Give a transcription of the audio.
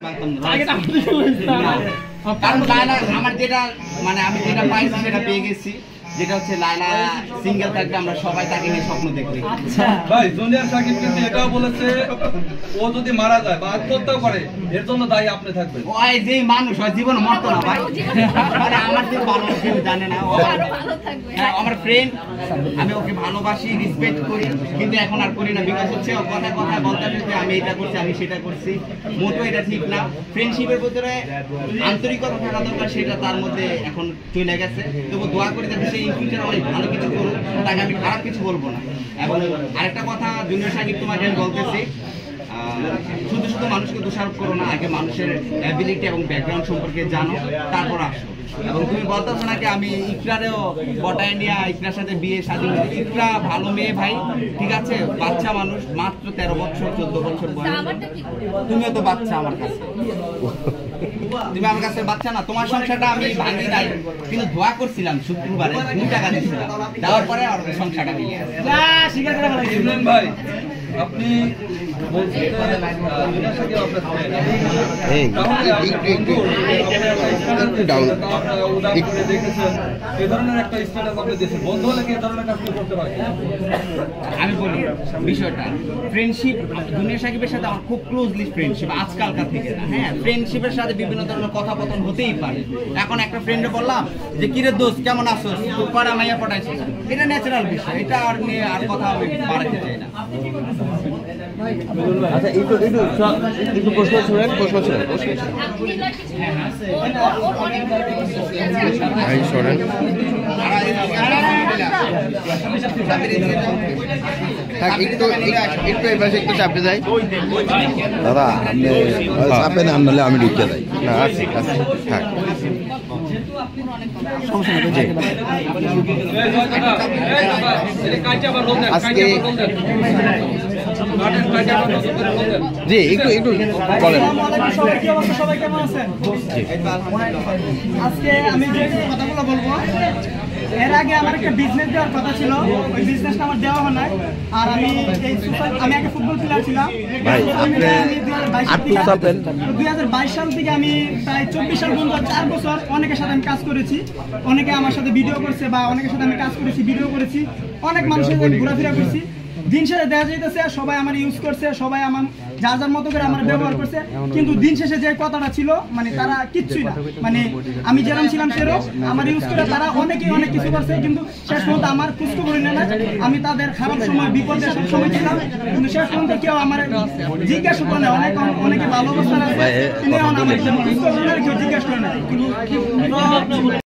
পারতাম না, কারণ লায়লা আমার যেটা মানে আমি যেটা পাইছি সেটা পেয়ে গেছি, যেটা হচ্ছে লায়লা সিঙ্গেল থাকবে, আমরা সবাই তাকে নিয়ে স্বপ্ন দেখি। ভাই জুনিয়র সাকিব কিন্তু এটাও বলেছে ও যদি মারা যায় বা আত্মহত্যা করে এর জন্য দায়ী আপনি থাকবেন। ওই যে মানুষ হয় জীবনে মরতো না ভাই, মানে আমার যে ভালো কেউ জানে না, ও আমার ফ্রেন্ড, আমি ওকে ভালোবাসি, রেসপেক্ট করি, কিন্তু এখন আর করি না। বিকজ হচ্ছে ও কথা কথা বলতে যে আমি এটা করছি, আমি সেটা করছি, মোটো এটা ঠিক না। ফ্রেন্ডশিপের ভিতরে আন্তরিকতা থাকা দরকার, সেটা তার মধ্যে এখন চলে গেছে। তবু দোয়া করি যাতে সেই ফিউচার অনেক ভালো কিছু করুক, তাকে আমি খারাপ কিছু বলবো না। এবং আরেকটা কথা জুনিয়র সাকিব তোমাকে আমি বলতেছি, শুধু শুধু মানুষকে দোষারোপ করো না, আগে মানুষের অ্যাবিলিটি এবং ব্যাকগ্রাউন্ড সম্পর্কে জানো, তারপর আসো। এবং তুমি বলতেছো নাকি আমি ইকরারেও বটায় নিয়ে ইকরার সাথে বিয়ে শাদী হয়েছে। ইকরা ভালো মেয়ে ভাই, ঠিক আছে, বাচ্চা মানুষ, মাত্র 13 বছর 14 বছর বয়স। তুমিও তো বাচ্চা আমার কাছে, তুমি আমার কাছে বাচ্চা না। তোমার সংসারটা আমি ভাঙি নাই, কিন্তু দোয়া করছিলাম শুক্রবারে 2 টাকা দিচ্ছিলাম, দেওয়ার পরে আর সংসারটা মিলে ইমরান ভাই আপনি বলছেন আমি বলি বিষয়টা ফ্রেন্ডশিপ, জুনিয়র সাকিবের সাথে আমার খুব ক্লোজলি ফ্রেন্ডশিপ আজকালকার থেকে না। হ্যাঁ, ফ্রেন্ডশিপের সাথে বিভিন্ন ধরনের কথাপতন হতেই পারে। এখন একটা ফ্রেন্ডে বললাম যে কিরে দোস্ত কেমন আছো, তো পাড়া মাইয়া পটাইছিস, এটা ন্যাচারাল বিষয়, এটা আর নিয়ে আর কথা আমি বাড়াতে চাই না। আচ্ছা একটু প্রশ্ন শুনেন, শোনেন। একটু এবার একটু চাপে যাই দাদা, আপনি চাপে না আনলে আমি ঢুকতে যাই না। আচ্ছা আচ্ছা থাক, আজকে জি একটু বলেন। সবাই কেমন আছেন? আজকে আমি যে কথাগুলো বলবো, এর আগে আমার একটা বিজনেস দেওয়ার কথা ছিল, ওই বিজনেসটা আমার দেওয়া হয় নাই। আর আমি আমি আগে ফুটবল প্লেয়ার ছিলাম, 2022 সাল থেকে আমি প্রায় 24 সাল পর্যন্ত 4 বছর অনেকের সাথে আমি কাজ করেছি। অনেকে আমার সাথে ভিডিও করছে বা অনেকের সাথে আমি কাজ করেছি, ভিডিও করেছি, অনেক মানুষের সাথে ঘোরাফেরা করছি। দিন শেষে দেখা যাইতেছে সবাই আমার ইউজ করছে, সবাই আমার যার যার মতো করে আমার ব্যবহার করছে, কিন্তু দিন শেষে যে কথাটা ছিল মানে তারা কিচ্ছুই না, মানে আমি যেরকম ছিলাম সেরকম আমার ইউজ করে তারা অনেকেই অনেক কিছু করছে, কিন্তু শেষ পর্যন্ত আমার খোঁজখবরই নেয় না। আমি তাদের খারাপ সময় বিপদে সব সময় ছিলাম, কিন্তু শেষ পর্যন্ত কেউ আমার জিজ্ঞাসা করে না। অনেকে ভালো অবস্থান আছে, কিন্তু এখন আমার খোঁজখবর কেউ জিজ্ঞাসা করে না।